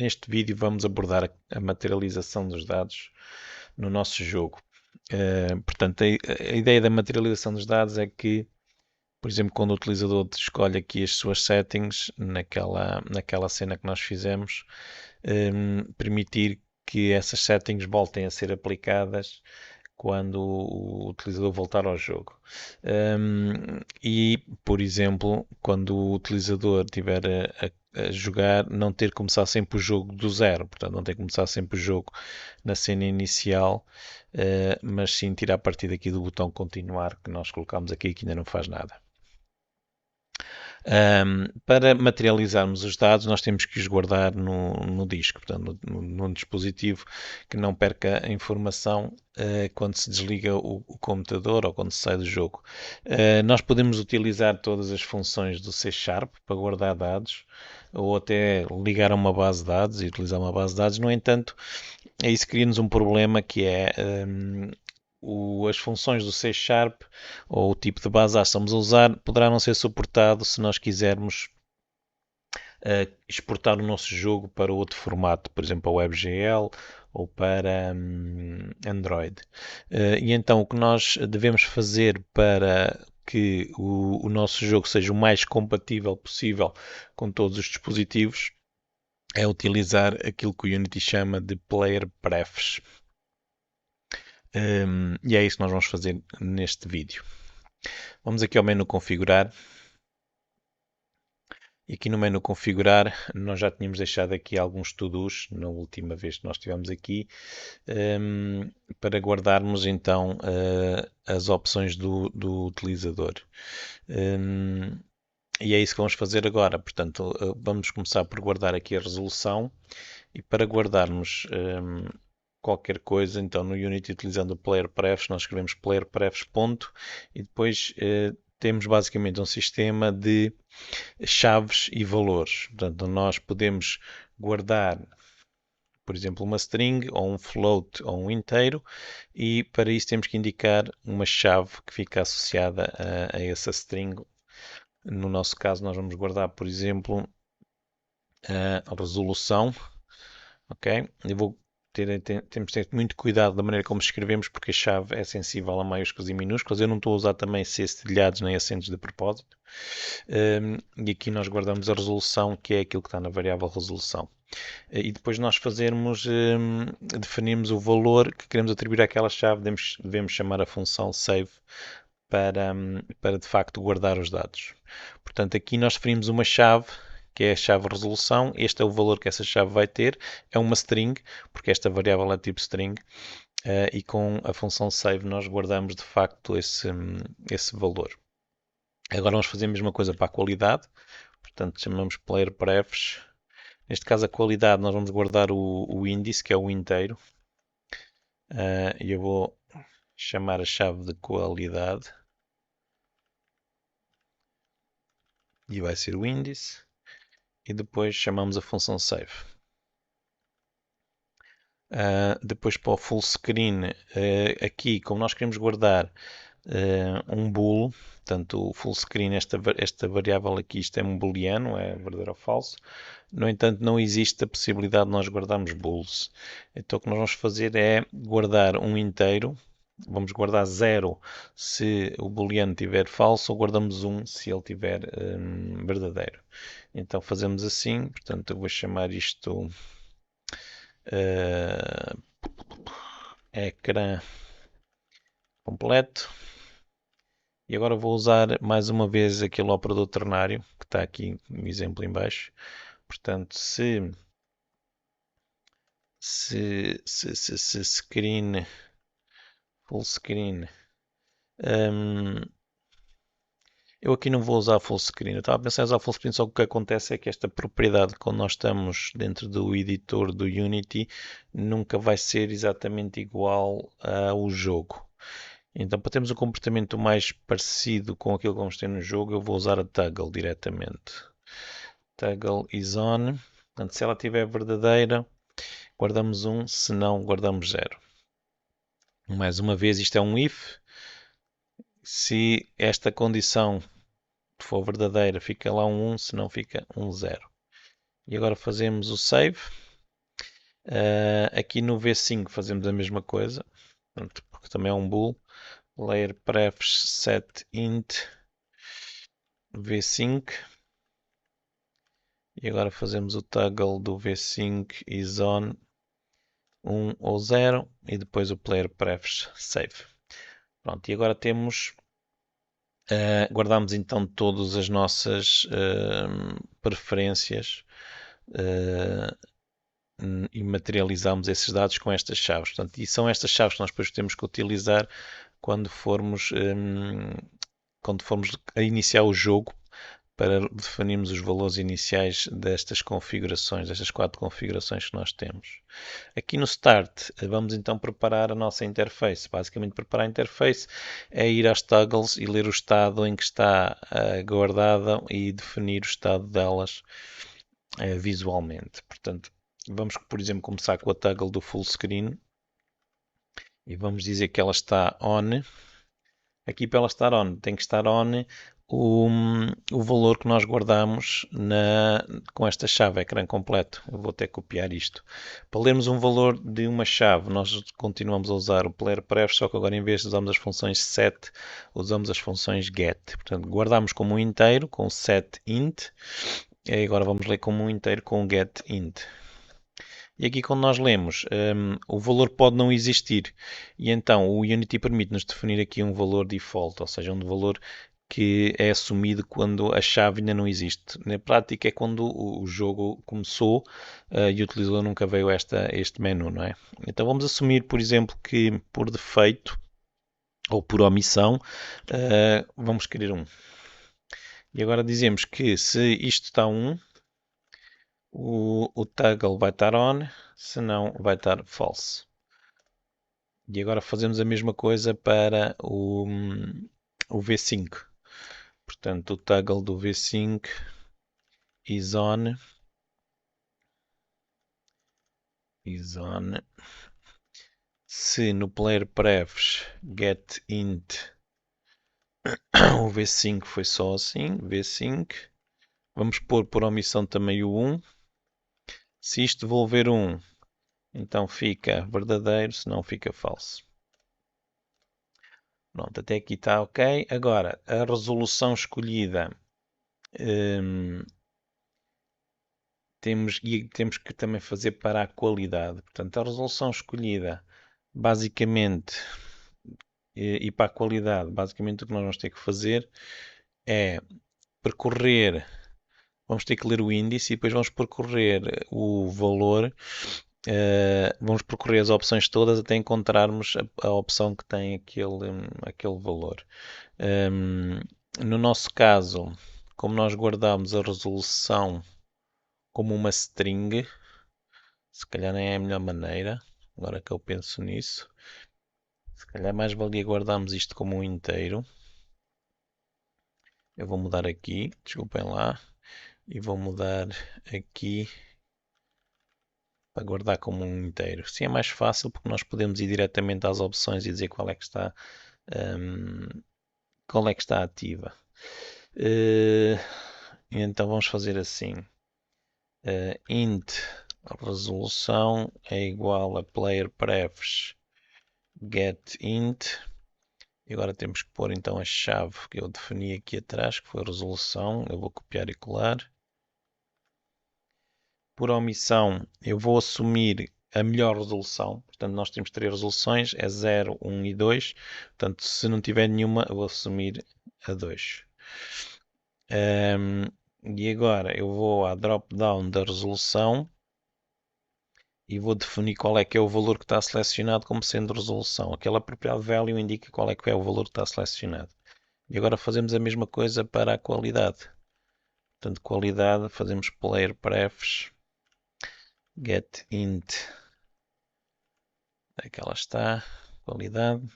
Neste vídeo vamos abordar a materialização dos dados no nosso jogo. Portanto, a ideia da materialização dos dados é que, por exemplo, quando o utilizador escolhe aqui as suas settings, naquela cena que nós fizemos, permitir que essas settings voltem a ser aplicadas quando o utilizador voltar ao jogo. E, por exemplo, quando o utilizador estiver a jogar, não ter que começar sempre o jogo do zero, portanto, não ter que começar sempre o jogo na cena inicial, mas sim tirar a partir daqui do botão continuar que nós colocamos aqui, que ainda não faz nada. Para materializarmos os dados, nós temos que os guardar no disco, portanto, num dispositivo que não perca a informação quando se desliga o computador ou quando se sai do jogo. Nós podemos utilizar todas as funções do C# para guardar dados, ou até ligar a uma base de dados e utilizar uma base de dados. No entanto, isso cria-nos um problema que é as funções do C# ou o tipo de base que estamos a usar poderá não ser suportado se nós quisermos exportar o nosso jogo para outro formato, por exemplo, a WebGL ou para Android. E então o que nós devemos fazer para que o nosso jogo seja o mais compatível possível com todos os dispositivos é utilizar aquilo que o Unity chama de Player Prefs. E é isso que nós vamos fazer neste vídeo. Vamos aqui ao menu configurar. E aqui no menu configurar, nós já tínhamos deixado aqui alguns to-dos na última vez que nós estivemos aqui, para guardarmos então as opções do utilizador. E é isso que vamos fazer agora. Portanto, vamos começar por guardar aqui a resolução. E para guardarmos qualquer coisa, então no Unity utilizando o Player Prefs, nós escrevemos Player Prefs ponto, e depois temos basicamente um sistema de chaves e valores. Portanto, nós podemos guardar, por exemplo, uma string, ou um float, ou um inteiro, e para isso temos que indicar uma chave que fica associada a essa string. No nosso caso, nós vamos guardar, por exemplo, a resolução. Ok? Eu vou temos de ter muito cuidado da maneira como escrevemos, porque a chave é sensível a maiúsculas e minúsculas. Eu não estou a usar também C cedilhados nem acentos de propósito. E aqui nós guardamos a resolução, que é aquilo que está na variável resolução. E depois nós definimos o valor que queremos atribuir àquela chave, devemos chamar a função save para de facto guardar os dados. Portanto, aqui nós definimos uma chave, que é a chave resolução. Este é o valor que essa chave vai ter. É uma string, porque esta variável é tipo string. E com a função save nós guardamos de facto esse valor. Agora vamos fazer a mesma coisa para a qualidade. Portanto, chamamos player prefs. Neste caso, a qualidade, nós vamos guardar o índice, que é o inteiro. E eu vou chamar a chave de qualidade. E vai ser o índice. E depois chamamos a função save. Depois para o full screen, aqui, como nós queremos guardar um boolean, portanto o full screen, esta variável aqui, isto é um booleano, é verdadeiro ou falso. No entanto, não existe a possibilidade de nós guardarmos bools. Então o que nós vamos fazer é guardar um inteiro. Vamos guardar 0 se o booleano tiver falso, ou guardamos 1 se ele tiver verdadeiro. Então fazemos assim, portanto eu vou chamar isto ecrã completo. E agora vou usar mais uma vez aquele operador ternário que está aqui no exemplo em baixo. Portanto, se screen, full screen, eu aqui não vou usar full screen. Eu estava a pensar em usar full screen, só que o que acontece é que esta propriedade, quando nós estamos dentro do editor do Unity, nunca vai ser exatamente igual ao jogo. Então, para termos um comportamento mais parecido com aquilo que vamos ter no jogo, eu vou usar a toggle diretamente. Toggle is on. Portanto, se ela estiver verdadeira, guardamos 1, se não, guardamos 0. Mais uma vez, isto é um if. Se esta condição for verdadeira, fica lá um 1, se não fica um 0. E agora fazemos o save. Aqui no V5 fazemos a mesma coisa, portanto, porque também é um bool. Layer prefs set int V5. E agora fazemos o toggle do V5 is on 1 ou 0 e depois o player prefs save. Pronto, e agora temos, guardamos então todas as nossas preferências e materializamos esses dados com estas chaves. Portanto, e são estas chaves que nós depois temos que utilizar quando formos a iniciar o jogo, para definirmos os valores iniciais destas configurações, destas 4 configurações que nós temos. Aqui no Start, vamos então preparar a nossa interface. Basicamente, preparar a interface é ir às toggles e ler o estado em que está guardada e definir o estado delas visualmente. Portanto, vamos, por exemplo, começar com a toggle do full screen e vamos dizer que ela está on. Aqui para ela estar on, tem que estar on o valor que nós guardamos com esta chave ecrã completo. Eu vou até copiar isto. Para lermos um valor de uma chave, nós continuamos a usar o player pref, só que agora em vez de usarmos as funções set, usamos as funções get. Portanto, guardamos como um inteiro com set int, e agora vamos ler como um inteiro com get int. E aqui quando nós lemos, o valor pode não existir. E então o Unity permite-nos definir aqui um valor default, ou seja, um valor que é assumido quando a chave ainda não existe. Na prática é quando o jogo começou e o utilizador nunca veio a este menu, não é? Então vamos assumir, por exemplo, que por defeito ou por omissão vamos querer 1. E agora dizemos que se isto está 1, o toggle vai estar on, se não vai estar false. E agora fazemos a mesma coisa para o V5. Portanto, o toggle do V5 is on. Se no player prefs get int o V5 foi só assim, V5. Vamos pôr por omissão também o 1. Se isto devolver 1, então fica verdadeiro, se não fica falso. Pronto, até aqui está ok. Agora, a resolução escolhida, temos que também fazer para a qualidade. Portanto, a resolução escolhida, basicamente, e para a qualidade, basicamente o que nós vamos ter que fazer é percorrer, vamos ter que ler o índice e depois vamos percorrer o valor, vamos percorrer as opções todas até encontrarmos a opção que tem aquele valor. No nosso caso, como nós guardamos a resolução como uma string, se calhar nem é a melhor maneira, agora que eu penso nisso. Se calhar mais valia guardarmos isto como um inteiro. Eu vou mudar aqui, desculpem lá, e vou mudar aqui para guardar como um inteiro. Assim é mais fácil porque nós podemos ir diretamente às opções e dizer qual é que está, ativa. Então vamos fazer assim. Int resolução é igual a player prefs get int. E agora temos que pôr então a chave que eu defini aqui atrás, que foi a resolução. Eu vou copiar e colar. Por omissão, eu vou assumir a melhor resolução. Portanto, nós temos 3 resoluções, é 0, 1 e 2. Portanto, se não tiver nenhuma, eu vou assumir a 2. E agora eu vou à drop-down da resolução e vou definir qual é que é o valor que está selecionado como sendo resolução. Aquela appropriate value indica qual é que é o valor que está selecionado. E agora fazemos a mesma coisa para a qualidade. Portanto, qualidade, fazemos player prefs get int. Aqui ela está, qualidade.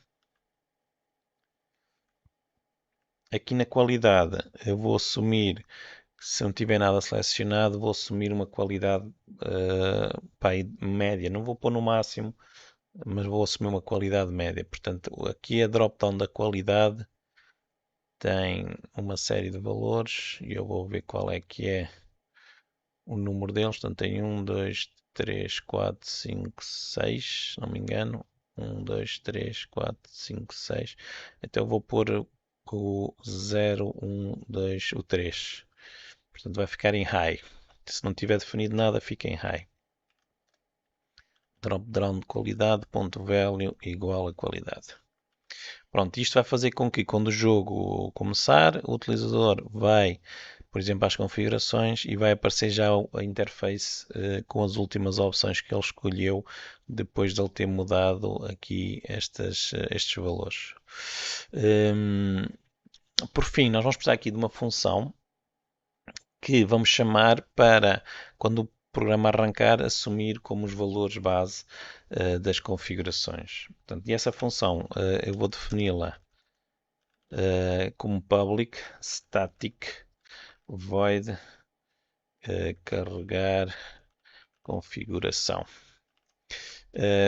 Aqui na qualidade eu vou assumir, se não tiver nada selecionado, vou assumir uma qualidade média. Não vou pôr no máximo, mas vou assumir uma qualidade média. Portanto, aqui a drop-down da qualidade tem uma série de valores e eu vou ver qual é que é o número deles. Portanto, tem 1, 2, 3, 4, 5, 6, se não me engano. 1, 2, 3, 4, 5, 6. Então eu vou pôr o 0, 1, 2, o 3. Portanto vai ficar em high. Se não tiver definido nada, fica em high. Drop-down de qualidade, ponto value igual a qualidade. Pronto, isto vai fazer com que quando o jogo começar, o utilizador vai, por exemplo, às configurações e vai aparecer já a interface com as últimas opções que ele escolheu depois de ele ter mudado aqui estes valores. Por fim, nós vamos precisar aqui de uma função que vamos chamar para, quando o programa arrancar, assumir como os valores base das configurações. Portanto, e essa função eu vou defini-la como public static void carregar configuração.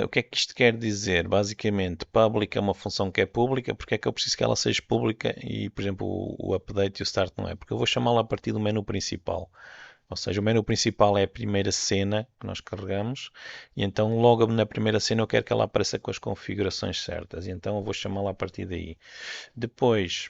O que é que isto quer dizer? Basicamente, public é uma função que é pública. Porque é que eu preciso que ela seja pública e, por exemplo, o update e o start não é? Porque eu vou chamá-la a partir do menu principal. Ou seja, o menu principal é a primeira cena que nós carregamos e então logo na primeira cena eu quero que ela apareça com as configurações certas e então eu vou chamá-la a partir daí. Depois,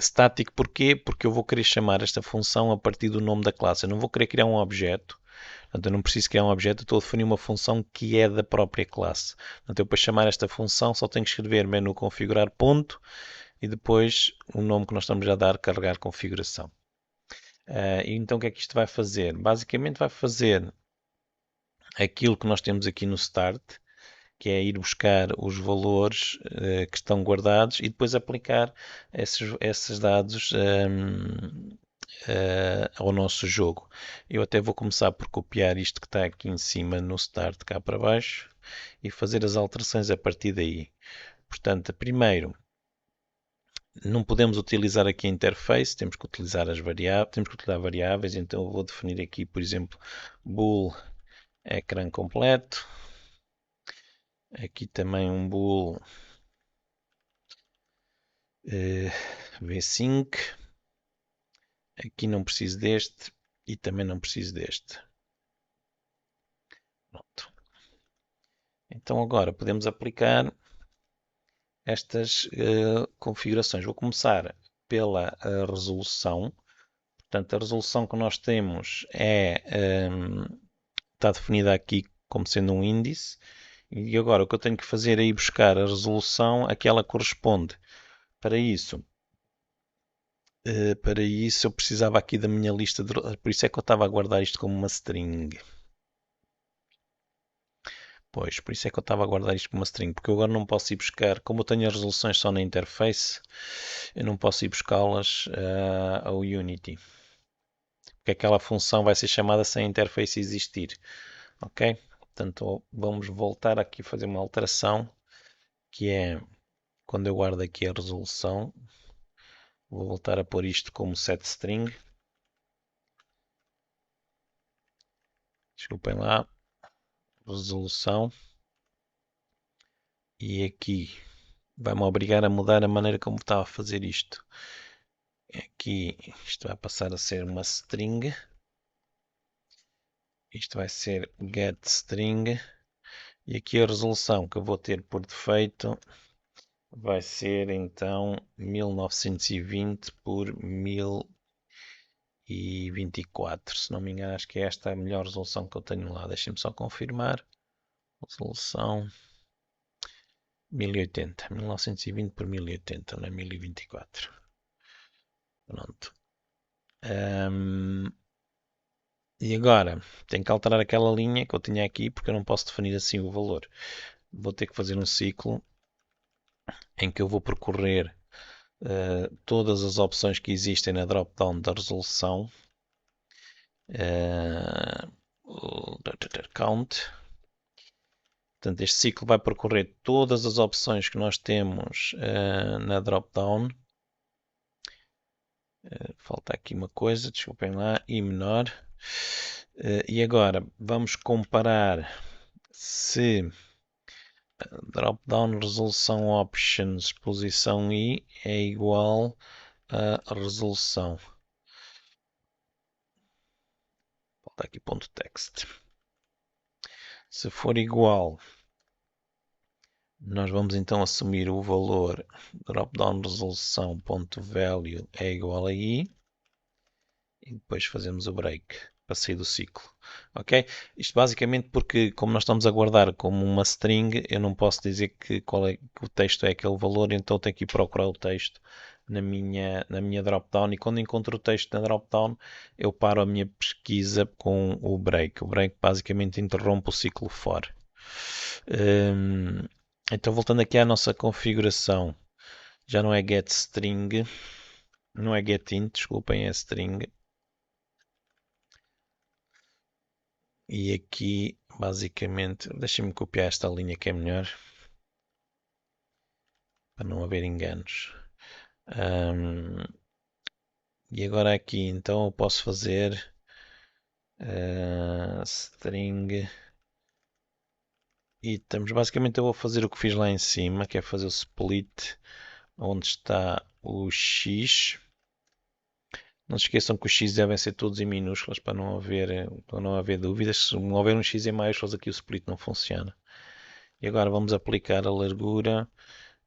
static porquê? Porque eu vou querer chamar esta função a partir do nome da classe. Eu não vou querer criar um objeto. Portanto, eu não preciso criar um objeto, eu estou a definir uma função que é da própria classe. Portanto, eu para chamar esta função só tenho que escrever menu configurar ponto e depois o nome que nós estamos a dar, carregar configuração. Então o que é que isto vai fazer? Basicamente vai fazer aquilo que nós temos aqui no start, que é ir buscar os valores que estão guardados e depois aplicar esses dados ao nosso jogo. Eu até vou começar por copiar isto que está aqui em cima no start cá para baixo e fazer as alterações a partir daí. Portanto, primeiro, não podemos utilizar aqui a interface, temos que utilizar as variáveis, temos que utilizar variáveis, então eu vou definir aqui, por exemplo, bool ecrã completo. Aqui também um bool v5. Aqui não preciso deste e também não preciso deste. Pronto. Então agora podemos aplicar estas configurações. Vou começar pela resolução. Portanto, a resolução que nós temos está definida aqui como sendo um índice. E agora o que eu tenho que fazer é ir buscar a resolução a que ela corresponde. Para isso eu precisava aqui da minha lista de... Por isso é que eu estava a guardar isto como uma string. Pois, por isso é que eu estava a guardar isto como uma string, porque eu agora não posso ir buscar, como eu tenho as resoluções só na interface, eu não posso ir buscá-las ao Unity. Porque aquela função vai ser chamada sem a interface existir. Ok? Portanto, vamos voltar aqui a fazer uma alteração, que é, quando eu guardo aqui a resolução, vou voltar a pôr isto como setString. Desculpem lá. Resolução. E aqui vai-me obrigar a mudar a maneira como estava a fazer isto. Aqui isto vai passar a ser uma string. Isto vai ser getString. E aqui a resolução que eu vou ter por defeito vai ser então 1920 por 1024. Se não me engano, acho que esta é a melhor resolução que eu tenho lá. Deixem-me só confirmar. Resolução 1080. 1920 por 1080, não é 1024. Pronto. E agora, tenho que alterar aquela linha que eu tinha aqui, porque eu não posso definir assim o valor. Vou ter que fazer um ciclo em que eu vou percorrer todas as opções que existem na drop-down da resolução. Count. Portanto, este ciclo vai percorrer todas as opções que nós temos na drop-down. Falta aqui uma coisa, desculpem lá, e menor. E agora vamos comparar se drop-down resolução options posição I é igual a resolução. falta aqui ponto text. Se for igual, nós vamos então assumir o valor dropdown resolução.value é igual a i e depois fazemos o break para sair do ciclo. Ok? Isto basicamente porque, como nós estamos a guardar como uma string, eu não posso dizer que o texto é aquele valor, então tenho que ir procurar o texto na minha dropdown, e quando encontro o texto na dropdown, eu paro a minha pesquisa com o break. O break basicamente interrompe o ciclo for. Então, voltando aqui à nossa configuração, já não é getString, não é getInt, desculpem, é string. E aqui, basicamente, deixem-me copiar esta linha que é melhor, para não haver enganos. E agora aqui, então, eu posso fazer string items. Basicamente, eu vou fazer o que fiz lá em cima, que é fazer o split onde está o x. Não se esqueçam que os x devem ser todos em minúsculas para não haver dúvidas. Se não houver um x em maiúsculas, aqui o split não funciona. E agora vamos aplicar a largura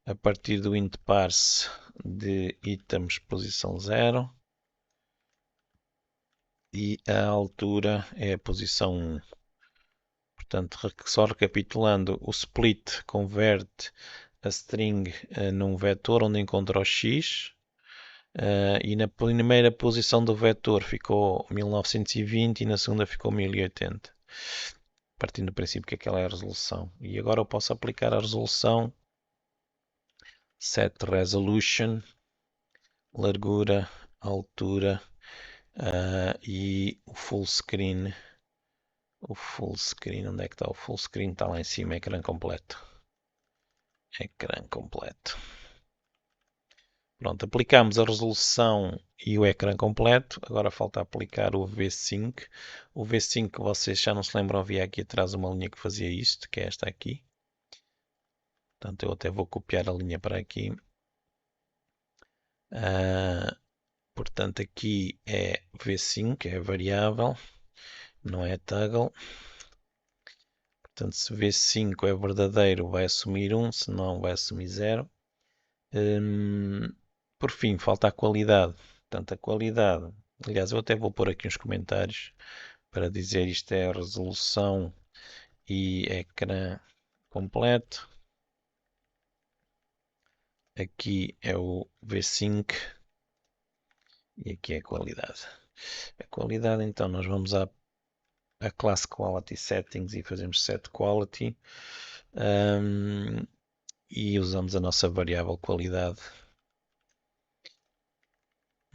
a partir do int parse de itens posição 0 e a altura é a posição 1. Portanto, só recapitulando, o split converte a string num vetor onde encontra o x. E na primeira posição do vetor ficou 1920 e na segunda ficou 1080, partindo do princípio que aquela é a resolução. E agora eu posso aplicar a resolução set resolution, largura, altura e o full screen. O full screen, onde é que está? O full screen está lá em cima, ecrã completo. Ecrã completo. Pronto, aplicamos a resolução e o ecrã completo. Agora falta aplicar o V5. O V5, vocês já não se lembram, havia aqui atrás uma linha que fazia isto, que é esta aqui. Portanto, eu até vou copiar a linha para aqui. Portanto, aqui é V5, é variável, não é toggle. Portanto, se V5 é verdadeiro, vai assumir 1, se não, vai assumir 0. Por fim, falta a qualidade. Portanto, a qualidade, aliás, eu até vou pôr aqui uns comentários para dizer isto é a resolução e ecrã completo. Aqui é o V5 e aqui é a qualidade. A qualidade, então, nós vamos à classe Quality Settings e fazemos Set Quality e usamos a nossa variável qualidade.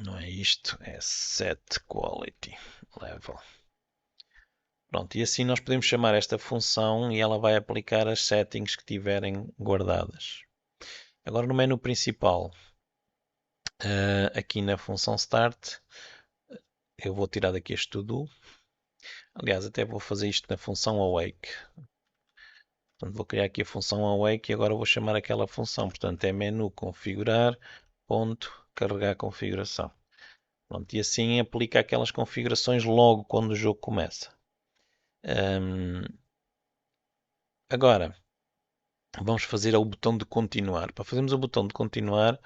Não é isto, é Set Quality Level. Pronto, e assim nós podemos chamar esta função e ela vai aplicar as settings que tiverem guardadas. Agora no menu principal, aqui na função start, eu vou tirar daqui este to-do. Aliás, até vou fazer isto na função awake. Portanto, vou criar aqui a função awake e agora vou chamar aquela função. Portanto, é menu configurar, ponto, carregar configuração. Pronto, e assim aplica aquelas configurações logo quando o jogo começa. Agora, vamos fazer o botão de continuar. Para fazermos o botão de continuar,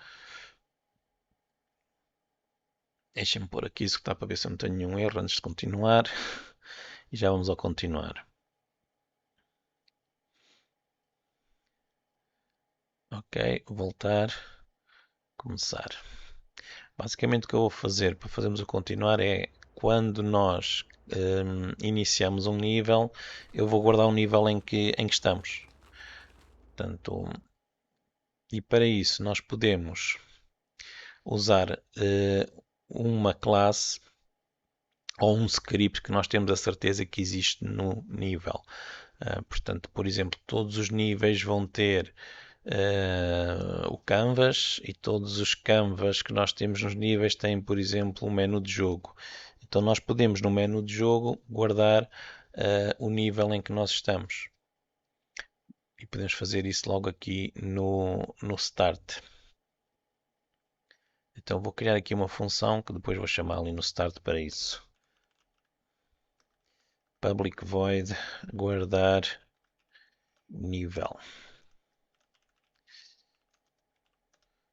deixem-me pôr aqui isso que está para ver se eu não tenho nenhum erro antes de continuar. E já vamos ao continuar. Ok, voltar, começar. Basicamente o que eu vou fazer para fazermos o continuar é quando nós iniciamos um nível, eu vou guardar o nível em que estamos. Portanto, e para isso nós podemos usar uma classe ou um script que nós temos a certeza que existe no nível. Portanto, por exemplo, todos os níveis vão ter o canvas e todos os canvas que nós temos nos níveis têm, por exemplo, um menu de jogo. Então nós podemos no menu de jogo guardar o nível em que nós estamos. E podemos fazer isso logo aqui no start. Então vou criar aqui uma função que depois vou chamar ali no start para isso. public void guardar nível.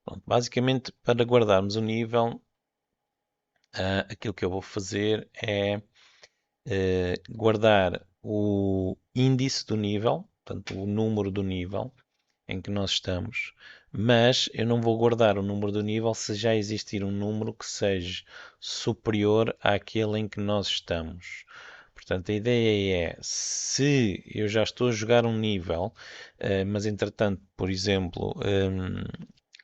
Pronto, basicamente, para guardarmos o nível, aquilo que eu vou fazer é guardar o índice do nível, portanto, o número do nível em que nós estamos, mas eu não vou guardar o número do nível se já existir um número que seja superior àquele em que nós estamos. Portanto, a ideia é, se eu já estou a jogar um nível, mas entretanto, por exemplo,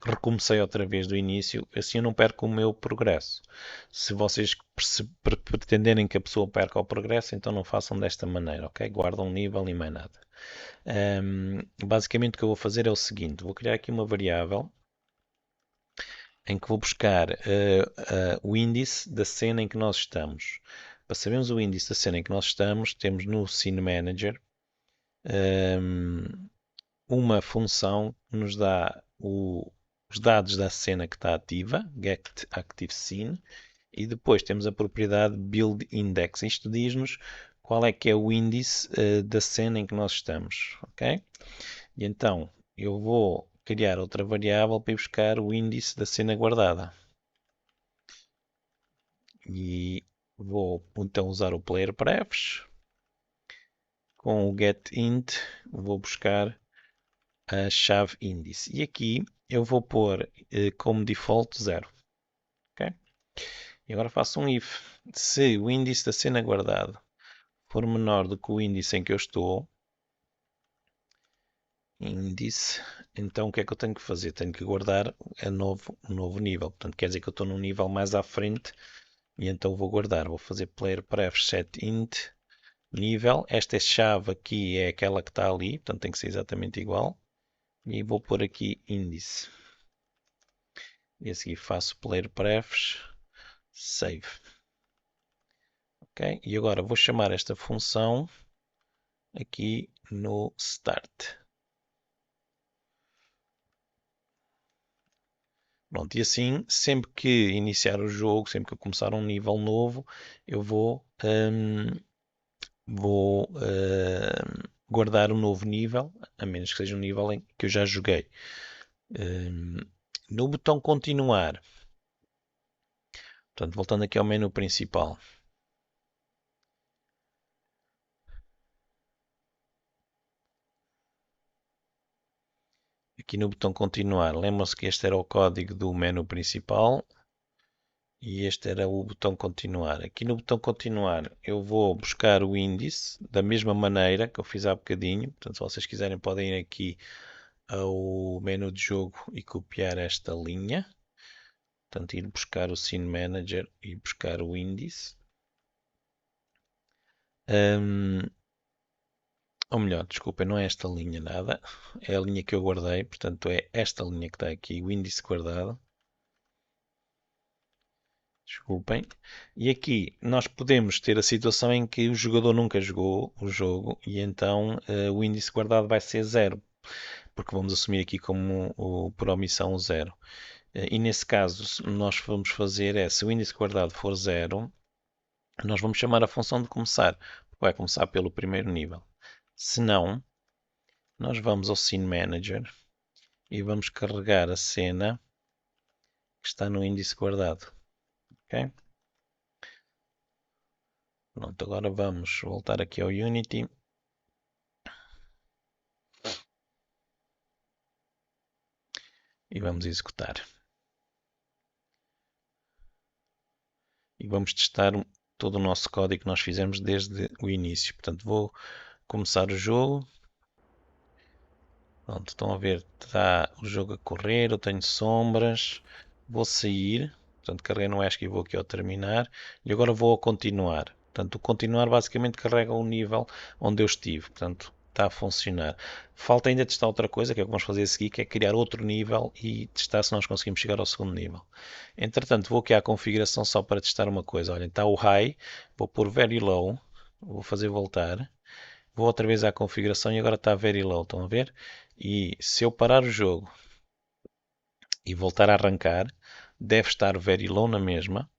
recomecei outra vez do início, assim eu não perco o meu progresso. Se vocês pretenderem que a pessoa perca o progresso, então não façam desta maneira, ok? Guardam um nível e mais nada. Basicamente o que eu vou fazer é o seguinte, vou criar aqui uma variável em que vou buscar o índice da cena em que nós estamos. Para sabermos o índice da cena em que nós estamos, temos no Scene Manager uma função que nos dá os dados da cena que está ativa, getActiveScene, e depois temos a propriedade buildIndex. Isto diz-nos qual é que é o índice da cena em que nós estamos, ok? E então eu vou criar outra variável para ir buscar o índice da cena guardada. E vou então usar o playerprefs. Com o getInt vou buscar a chave índice. E aqui eu vou pôr como default 0. Okay? E agora faço um if. Se o índice da cena guardada for menor do que o índice em que eu estou, índice, então o que é que eu tenho que fazer? Tenho que guardar um novo nível. Portanto, quer dizer que eu estou num nível mais à frente e então vou guardar. Vou fazer playerprefs setInt nível. Esta chave aqui é aquela que está ali, portanto tem que ser exatamente igual. E vou pôr aqui índice. E a seguir faço playerprefs save. Ok? E agora vou chamar esta função aqui no start. Pronto, e assim, sempre que iniciar o jogo, sempre que eu começar um nível novo, eu vou guardar um novo nível, a menos que seja um nível em que eu já joguei. No botão continuar, portanto, voltando aqui ao menu principal, aqui no botão continuar, lembram-se que este era o código do menu principal e este era o botão continuar. Aqui no botão continuar eu vou buscar o índice da mesma maneira que eu fiz há bocadinho. Portanto, se vocês quiserem podem ir aqui ao menu de jogo e copiar esta linha. Portanto, ir buscar o Scene Manager e buscar o índice. Ou melhor, desculpem, não é esta linha nada. É a linha que eu guardei. Portanto, é esta linha que está aqui, o índice guardado. Desculpem. E aqui nós podemos ter a situação em que o jogador nunca jogou o jogo e então o índice guardado vai ser 0, porque vamos assumir aqui como por omissão 0. E nesse caso, nós vamos fazer é, se o índice guardado for 0, nós vamos chamar a função de começar, porque vai começar pelo primeiro nível. Se não, nós vamos ao Scene Manager e vamos carregar a cena que está no índice guardado. Ok? Pronto, agora vamos voltar aqui ao Unity. E vamos executar. E vamos testar todo o nosso código que nós fizemos desde o início. Portanto, vou começar o jogo. Pronto, estão a ver, está o jogo a correr, eu tenho sombras. Vou sair, portanto, carreguei no ESC e vou aqui ao terminar. E agora vou ao continuar. Portanto, o continuar basicamente carrega o nível onde eu estive. Portanto, está a funcionar. Falta ainda testar outra coisa, que é o que vamos fazer a seguir, que é criar outro nível e testar se nós conseguimos chegar ao segundo nível. Entretanto, vou aqui à configuração só para testar uma coisa. Olhem, está o High, vou pôr Very Low, vou fazer voltar. Vou outra vez à configuração e agora está Very Low, estão a ver? E se eu parar o jogo e voltar a arrancar, deve estar Very Low na mesma.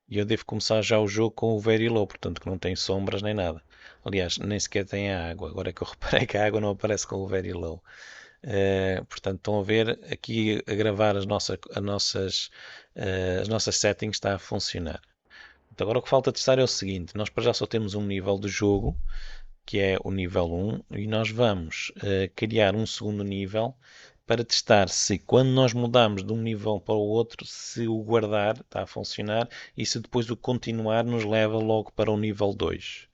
E eu devo começar já o jogo com o Very Low, portanto que não tem sombras nem nada. Aliás, nem sequer tem a água. Agora é que eu reparei que a água não aparece com o Very Low. Portanto, estão a ver aqui a gravar as nossas settings está a funcionar. Então, agora o que falta testar é o seguinte: nós para já só temos um nível de jogo, que é o nível 1, e nós vamos criar um segundo nível para testar se quando nós mudamos de um nível para o outro, se o guardar está a funcionar e se depois o continuar nos leva logo para o nível 2.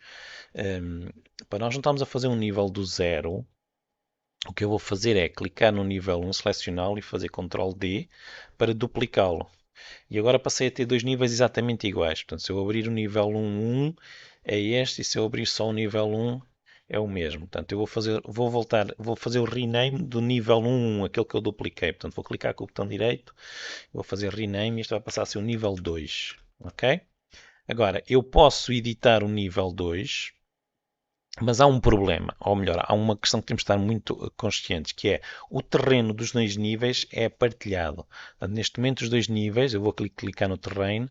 Para nós não estamos a fazer um nível do zero, o que eu vou fazer é clicar no nível 1, selecioná-lo e fazer Ctrl D para duplicá-lo. E agora passei a ter dois níveis exatamente iguais. Portanto, se eu abrir o nível 1, 1 é este, e se eu abrir só o nível 1 é o mesmo. Portanto, eu vou fazer o rename do nível 1, 1, aquele que eu dupliquei. Portanto, vou clicar com o botão direito, vou fazer rename e isto vai passar a ser o nível 2. Ok? Agora, eu posso editar o nível 2, mas há um problema, ou melhor, há uma questão que temos de estar muito conscientes, que é o terreno dos dois níveis é partilhado. Portanto, neste momento, os dois níveis, eu vou clicar no terreno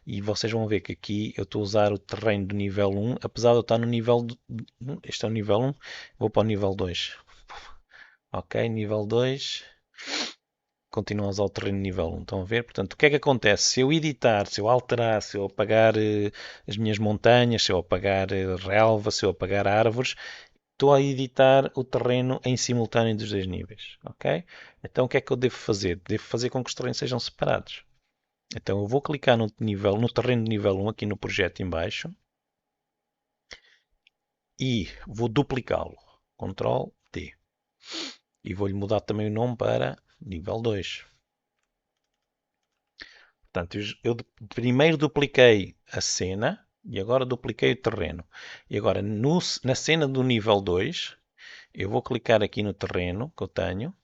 e vocês vão ver que aqui eu estou a usar o terreno do nível 1, apesar de eu estar no nível... Este é o nível 1, vou para o nível 2. Ok, nível 2, continua a usar o terreno nível 1. Estão a ver? Portanto, o que é que acontece? Se eu editar, se eu alterar, se eu apagar as minhas montanhas, se eu apagar relva, se eu apagar árvores, estou a editar o terreno em simultâneo dos dois níveis, ok? Então o que é que eu devo fazer? Devo fazer com que os terrenos sejam separados. Então eu vou clicar no terreno de nível 1 aqui no projeto em baixo e vou duplicá-lo. Ctrl D. E vou-lhe mudar também o nome para nível 2. Portanto, eu primeiro dupliquei a cena e agora dupliquei o terreno. E agora na cena do nível 2, eu vou clicar aqui no terreno que eu tenho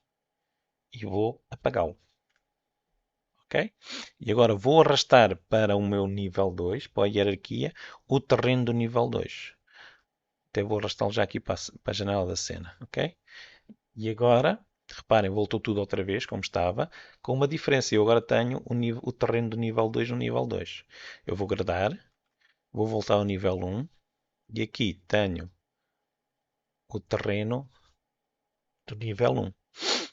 e vou apagá-lo. Ok? E agora vou arrastar para o meu nível 2, para a hierarquia, o terreno do nível 2. Até vou arrastá-lo já aqui para a janela da cena. Ok? E agora, reparem, voltou tudo outra vez como estava, com uma diferença. Eu agora tenho o terreno do nível 2 no nível 2. Eu vou gradar, vou voltar ao nível 1 e aqui tenho o terreno do nível 1.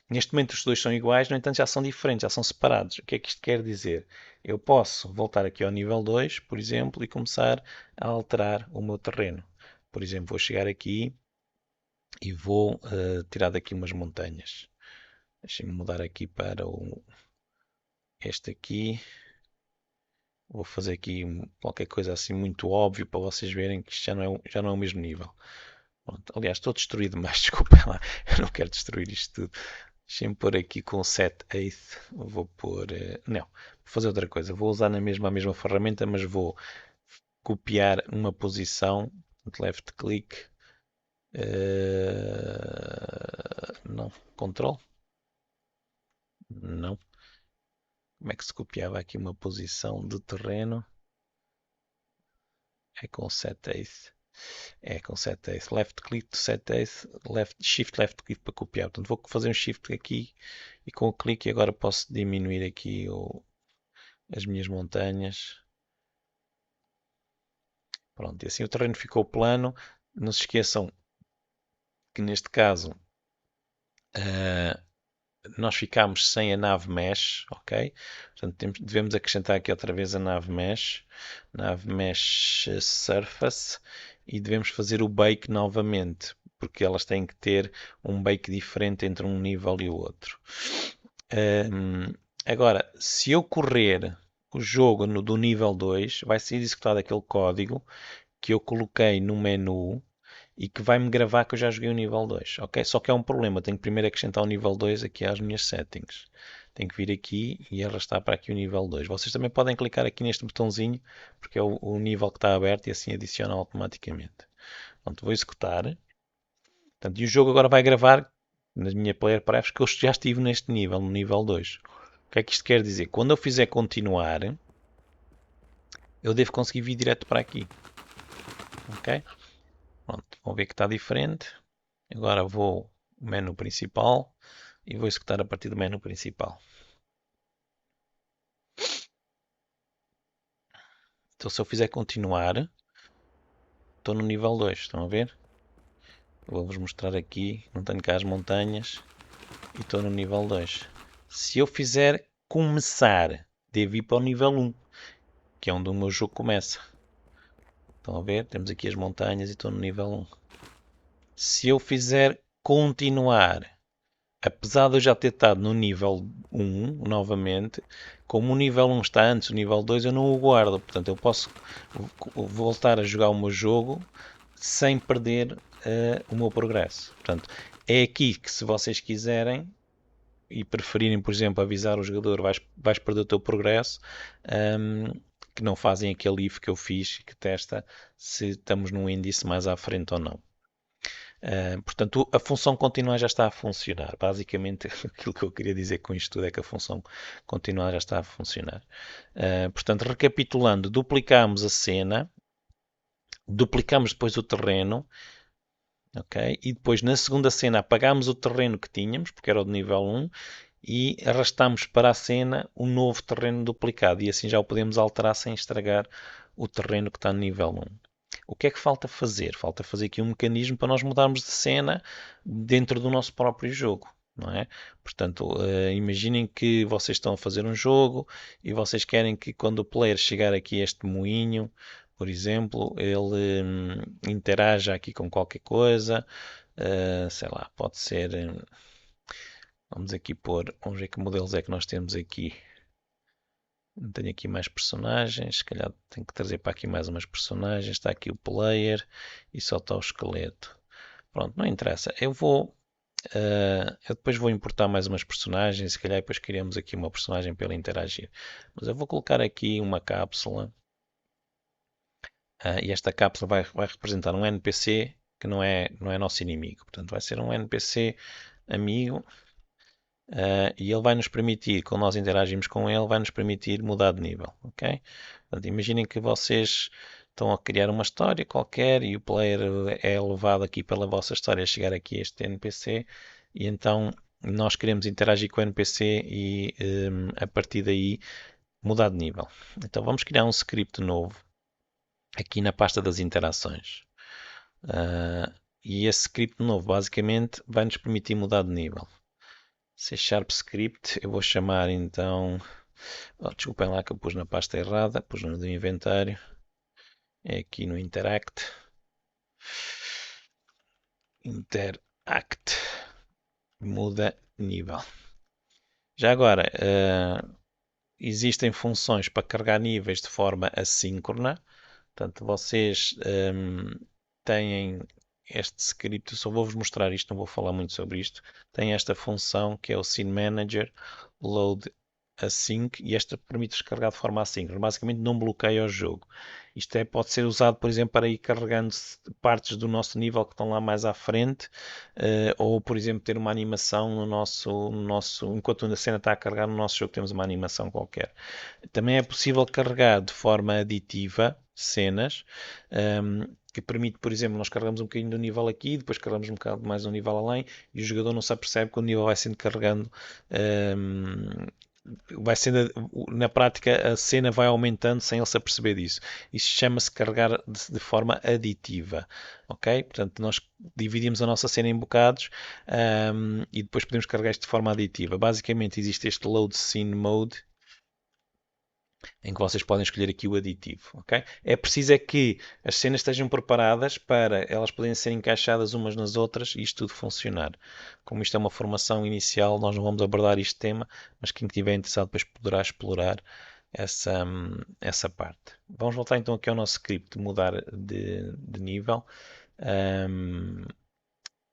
Neste momento os dois são iguais, no entanto já são diferentes, já são separados. O que é que isto quer dizer? Eu posso voltar aqui ao nível 2, por exemplo, e começar a alterar o meu terreno. Por exemplo, vou chegar aqui e vou tirar daqui umas montanhas. Deixem-me mudar aqui para este aqui. Vou fazer aqui qualquer coisa assim muito óbvio para vocês verem que isto já não é o mesmo nível. Pronto. Aliás, estou destruído, mas desculpem lá, eu não quero destruir isto tudo. Deixem-me pôr aqui com set 8. Vou pôr. Não, vou fazer outra coisa. Vou usar a mesma ferramenta, mas vou copiar uma posição. Left click. Não. Control? Não. Como é que se copiava aqui uma posição de terreno? É com set 8. É com set 8. Left click to set 8. Shift left click para copiar. Portanto, vou fazer um shift aqui e com o clique agora posso diminuir aqui as minhas montanhas. Pronto, e assim o terreno ficou plano. Não se esqueçam que neste caso nós ficámos sem a nave mesh, ok? Portanto, devemos acrescentar aqui outra vez a nave mesh surface, e devemos fazer o bake novamente, porque elas têm que ter um bake diferente entre um nível e o outro. Agora, se eu correr o jogo do nível 2, vai ser executado aquele código que eu coloquei no menu e que vai-me gravar que eu já joguei o nível 2, ok? Só que é um problema, tenho que primeiro acrescentar o nível 2 aqui às minhas settings. Tenho que vir aqui e arrastar para aqui o nível 2. Vocês também podem clicar aqui neste botãozinho, porque é o nível que está aberto e assim adiciona automaticamente. Pronto, vou executar. Portanto, e o jogo agora vai gravar na minha player prefs que eu já estive neste nível, no nível 2. O que é que isto quer dizer? Quando eu fizer continuar, eu devo conseguir vir direto para aqui. Ok? Pronto, vão ver que está diferente. Agora vou ao menu principal e vou executar a partir do menu principal. Então se eu fizer continuar, estou no nível 2, estão a ver? Vou-vos mostrar aqui, não tenho cá as montanhas e estou no nível 2. Se eu fizer começar, devo ir para o nível 1, que é onde o meu jogo começa. Estão a ver? Temos aqui as montanhas e estou no nível 1. Se eu fizer continuar, apesar de eu já ter estado no nível 1 novamente, como o nível 1 está antes do nível 2, eu não o guardo. Portanto, eu posso voltar a jogar o meu jogo sem perder o meu progresso. Portanto, é aqui que, se vocês quiserem e preferirem, por exemplo, avisar o jogador vais perder o teu progresso, que não fazem aquele if que eu fiz que testa se estamos num índice mais à frente ou não. Portanto, a função continuar já está a funcionar. Basicamente, aquilo que eu queria dizer com isto tudo é que a função continuar já está a funcionar. Portanto, recapitulando, duplicamos a cena, duplicamos depois o terreno, ok? E depois na segunda cena apagamos o terreno que tínhamos, porque era o de nível 1, e arrastamos para a cena um novo terreno duplicado, e assim já o podemos alterar sem estragar o terreno que está no nível 1. O que é que falta fazer? Falta fazer aqui um mecanismo para nós mudarmos de cena dentro do nosso próprio jogo, não é? Portanto, imaginem que vocês estão a fazer um jogo e vocês querem que quando o player chegar aqui a este moinho, por exemplo, ele interaja aqui com qualquer coisa, sei lá, pode ser, vamos aqui pôr, vamos ver que modelos é que nós temos aqui. Tenho aqui mais personagens, se calhar tenho que trazer para aqui mais umas personagens. Está aqui o player e só está o esqueleto. Pronto, não interessa. Eu depois vou importar mais umas personagens, se calhar depois criamos aqui uma personagem para ele interagir. Mas eu vou colocar aqui uma cápsula. E esta cápsula vai representar um NPC que não é nosso inimigo. Portanto, vai ser um NPC amigo. E ele vai nos permitir, quando nós interagimos com ele, vai nos permitir mudar de nível, ok? Portanto, imaginem que vocês estão a criar uma história qualquer e o player é levado aqui pela vossa história a chegar aqui a este NPC e então nós queremos interagir com o NPC e a partir daí mudar de nível. Então vamos criar um script novo aqui na pasta das interações. E esse script novo basicamente vai nos permitir mudar de nível. C# script, eu vou chamar então, desculpem lá que eu pus na pasta errada, pus no do inventário, é aqui no interact, muda nível. Já agora, existem funções para carregar níveis de forma assíncrona, portanto vocês têm este script, eu só vou-vos mostrar isto, não vou falar muito sobre isto. Tem esta função que é o Scene Manager Load Async e esta permite descarregar de forma assíncrona. Basicamente não bloqueia o jogo. Isto pode ser usado, por exemplo, para ir carregando partes do nosso nível que estão lá mais à frente, ou, por exemplo, ter uma animação enquanto a cena está a carregar no nosso jogo, temos uma animação qualquer. Também é possível carregar de forma aditiva cenas, que permite, por exemplo, nós carregamos um bocadinho do nível aqui, depois carregamos um bocado mais um nível além e o jogador não se apercebe que o nível vai sendo carregando, vai sendo, na prática a cena vai aumentando sem ele se aperceber disso. Isso chama-se carregar de forma aditiva, ok? Portanto, nós dividimos a nossa cena em bocados e depois podemos carregar isto de forma aditiva. Basicamente existe este Load Scene Mode, em que vocês podem escolher aqui o aditivo, ok? É preciso é que as cenas estejam preparadas para elas poderem ser encaixadas umas nas outras e isto tudo funcionar. Como isto é uma formação inicial, nós não vamos abordar este tema, mas quem estiver interessado depois poderá explorar essa parte. Vamos voltar então aqui ao nosso script de mudar de nível.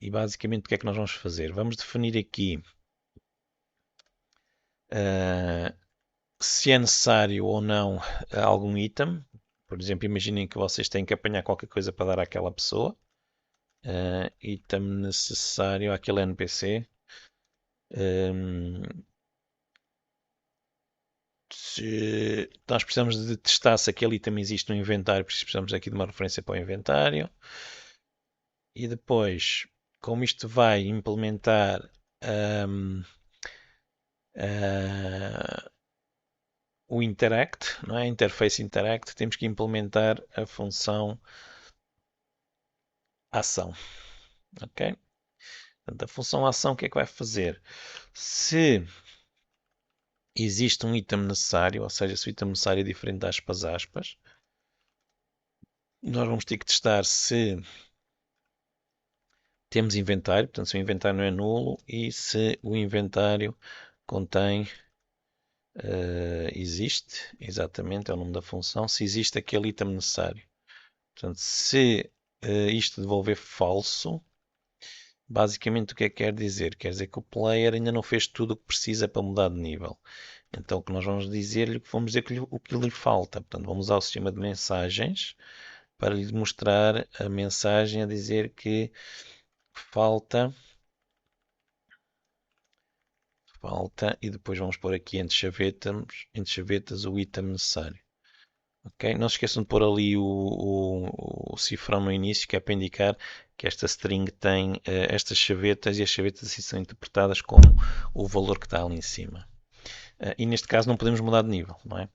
E basicamente o que é que nós vamos fazer? Vamos definir aqui se é necessário ou não algum item. Por exemplo, imaginem que vocês têm que apanhar qualquer coisa para dar àquela pessoa. Item necessário àquele NPC. Se nós precisamos de testar se aquele item existe no inventário, precisamos aqui de uma referência para o inventário. E depois, como isto vai implementar o interact, não é? Interface interact, temos que implementar a função ação, ok? Portanto, a função ação o que é que vai fazer? Se existe um item necessário, ou seja, se o item necessário é diferente das aspas, nós vamos ter que testar se temos inventário, portanto, se o inventário não é nulo e se o inventário contém, existe, exatamente, é o nome da função, se existe aquele item necessário. Portanto, se isto devolver falso, basicamente o que é que quer dizer? Quer dizer que o player ainda não fez tudo o que precisa para mudar de nível. Então o que nós vamos dizer-lhe, vamos dizer que o que lhe falta. Portanto, vamos usar o sistema de mensagens para lhe mostrar a mensagem a dizer que falta, e depois vamos pôr aqui entre chavetas o item necessário. Ok? Não se esqueçam de pôr ali o cifrão no início, que é para indicar que esta string tem estas chavetas e as chavetas assim são interpretadas como o valor que está ali em cima. E neste caso não podemos mudar de nível, não é?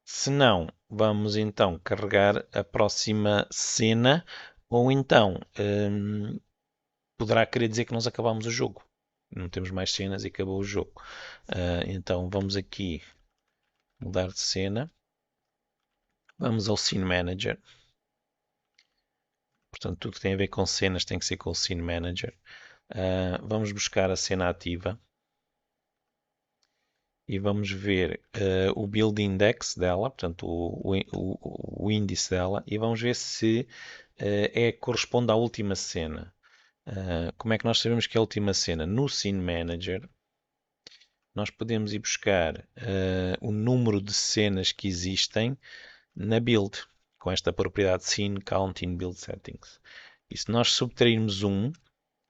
Se não, vamos então carregar a próxima cena ou então poderá querer dizer que nós acabamos o jogo. Não temos mais cenas e acabou o jogo. Então vamos aqui mudar de cena. Vamos ao Scene Manager. Portanto, tudo que tem a ver com cenas tem que ser com o Scene Manager. Vamos buscar a cena ativa. E vamos ver o build index dela, portanto o índice dela, e vamos ver se corresponde à última cena. Como é que nós sabemos que é a última cena? No Scene Manager, nós podemos ir buscar o número de cenas que existem na build, com esta propriedade Scene Count in Build Settings. E se nós subtrairmos 1,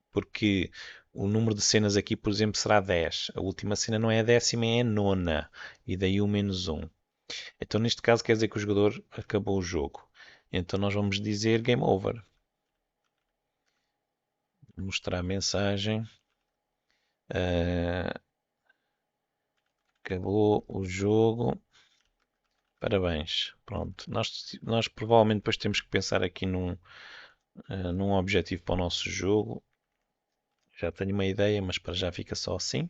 porque o número de cenas aqui, por exemplo, será 10. A última cena não é a décima, é a nona. E daí o menos 1. Então, neste caso, quer dizer que o jogador acabou o jogo. Então, nós vamos dizer Game Over. Mostrar a mensagem. Acabou o jogo. Parabéns. Pronto. Nós provavelmente depois temos que pensar aqui num objetivo para o nosso jogo. Já tenho uma ideia, mas para já fica só assim.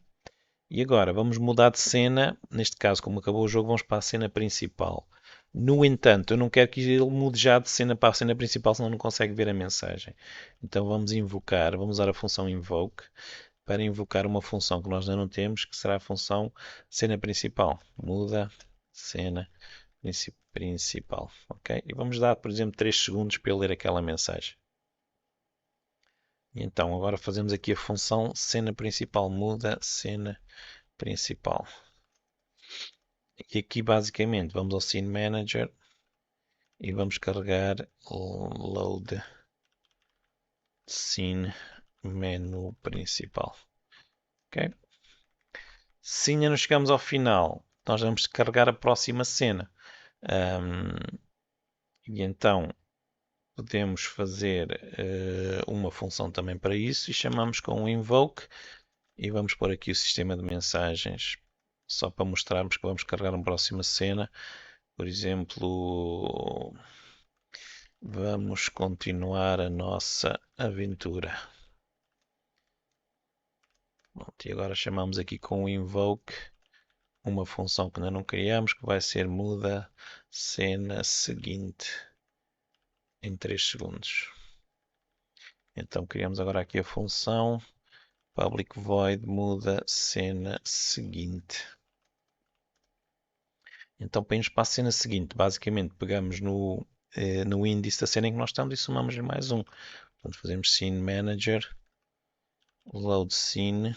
E agora vamos mudar de cena. Neste caso, como acabou o jogo, vamos para a cena principal. No entanto, eu não quero que ele mude já de cena para a cena principal, senão não consegue ver a mensagem. Então vamos invocar, vamos usar a função invoke para invocar uma função que nós ainda não temos, que será a função cena principal. Muda cena principal. Ok? E vamos dar, por exemplo, 3 segundos para ele ler aquela mensagem. E então, agora fazemos aqui a função cena principal. Muda cena principal. E aqui basicamente vamos ao Scene Manager e vamos carregar o Load Scene Menu Principal. Ok? Se ainda não chegamos ao final, nós vamos carregar a próxima cena. E então podemos fazer uma função também para isso e chamamos com o Invoke e vamos pôr aqui o sistema de mensagens só para mostrarmos que vamos carregar uma próxima cena. Por exemplo, vamos continuar a nossa aventura. Pronto, e agora chamamos aqui com o invoke uma função que ainda não criamos, que vai ser muda cena seguinte em 3 segundos. Então criamos agora aqui a função public void muda cena seguinte. Então para irmos para a cena seguinte, basicamente pegamos no índice da cena em que nós estamos e somamos-lhe mais um. Portanto, fazemos scene manager, load scene,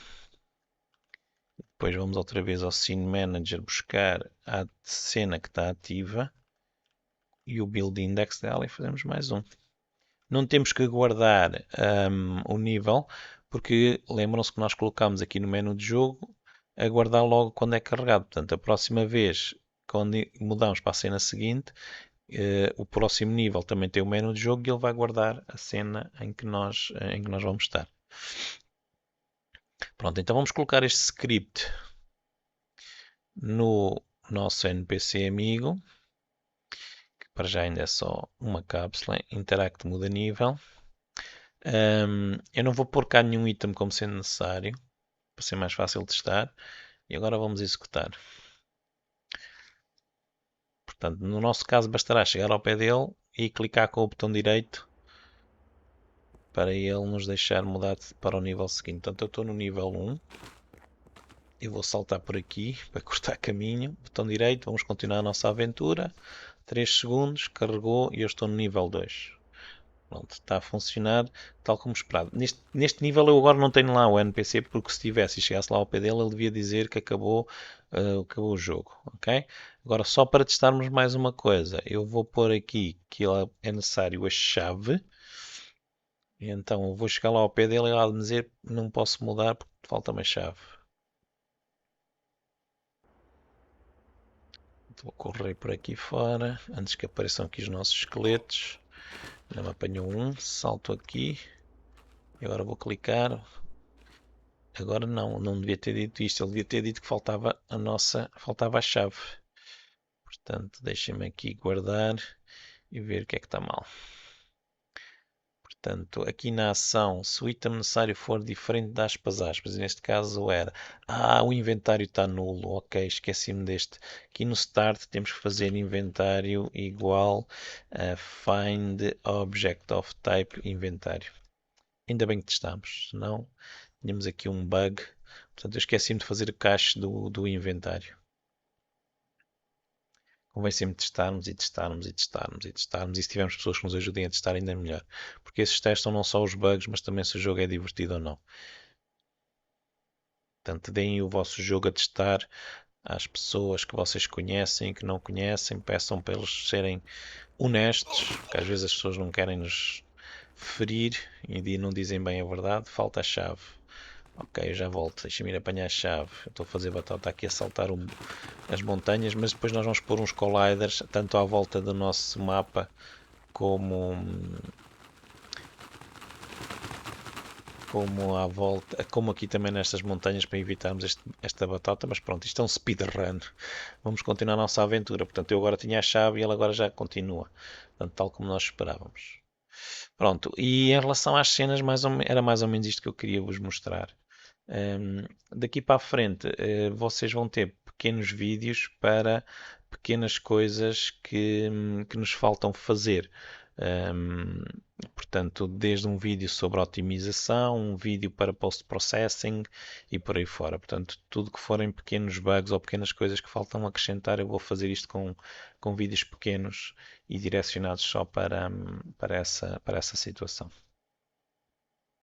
depois vamos outra vez ao scene manager buscar a cena que está ativa e o build index dela e fazemos mais um. Não temos que guardar o nível, porque lembram-se que nós colocamos aqui no menu de jogo a guardar logo quando é carregado. Portanto, a próxima vez, quando mudamos para a cena seguinte, o próximo nível também tem o menu de jogo e ele vai guardar a cena em que nós vamos estar. Pronto, então vamos colocar este script no nosso NPC amigo, que para já ainda é só uma cápsula, Interact muda nível. Eu não vou pôr cá nenhum item como sendo necessário, para ser mais fácil de testar. E agora vamos executar. Portanto, no nosso caso bastará chegar ao pé dele e clicar com o botão direito para ele nos deixar mudar para o nível seguinte. Portanto, eu estou no nível 1. Eu vou saltar por aqui para cortar caminho. Botão direito, vamos continuar a nossa aventura. 3 segundos, carregou e eu estou no nível 2. Pronto, está a funcionar tal como esperado. Neste nível eu agora não tenho lá o NPC, porque se tivesse e chegasse lá ao pé dele, ele devia dizer que acabou o jogo. Ok? Agora, só para testarmos mais uma coisa, eu vou pôr aqui que é necessário a chave. E então eu vou chegar lá ao pé dele e ele vai me dizer que não posso mudar porque falta uma chave. Vou correr por aqui fora, antes que apareçam aqui os nossos esqueletos. Já me apanhou um, salto aqui. E agora vou clicar. Agora não devia ter dito isto. Ele devia ter dito que faltava a chave. Portanto, deixem-me aqui guardar e ver o que é que está mal. Portanto, aqui na ação, se o item necessário for diferente de aspas, e neste caso era, o inventário está nulo, ok, esqueci-me deste. Aqui no Start temos que fazer inventário igual a find object of type inventário. Ainda bem que testamos, senão tínhamos aqui um bug. Portanto, eu esqueci-me de fazer o cache do inventário. Convém sempre testarmos e testarmos e testarmos e testarmos. E se tivermos pessoas que nos ajudem a testar, ainda é melhor. Porque esses testam não só os bugs, mas também se o jogo é divertido ou não. Portanto, deem o vosso jogo a testar às pessoas que vocês conhecem e que não conhecem. Peçam para eles serem honestos, porque às vezes as pessoas não querem nos ferir e não dizem bem a verdade. Falta a chave. Ok, já volto. Deixa-me ir apanhar a chave. Eu estou a fazer batata aqui a saltar as montanhas, mas depois nós vamos pôr uns colliders tanto à volta do nosso mapa como, como à volta, como aqui também nestas montanhas para evitarmos esta batata. Mas pronto, isto é um speedrun. Vamos continuar a nossa aventura. Portanto, eu agora tinha a chave e ele agora já continua. Portanto, tal como nós esperávamos. Pronto, e em relação às cenas, era mais ou menos isto que eu queria vos mostrar. Daqui para a frente, vocês vão ter pequenos vídeos para pequenas coisas que nos faltam fazer. Um, Portanto, desde um vídeo sobre otimização, um vídeo para post-processing e por aí fora. Portanto, tudo que forem pequenos bugs ou pequenas coisas que faltam acrescentar, eu vou fazer isto com vídeos pequenos e direcionados só para essa situação.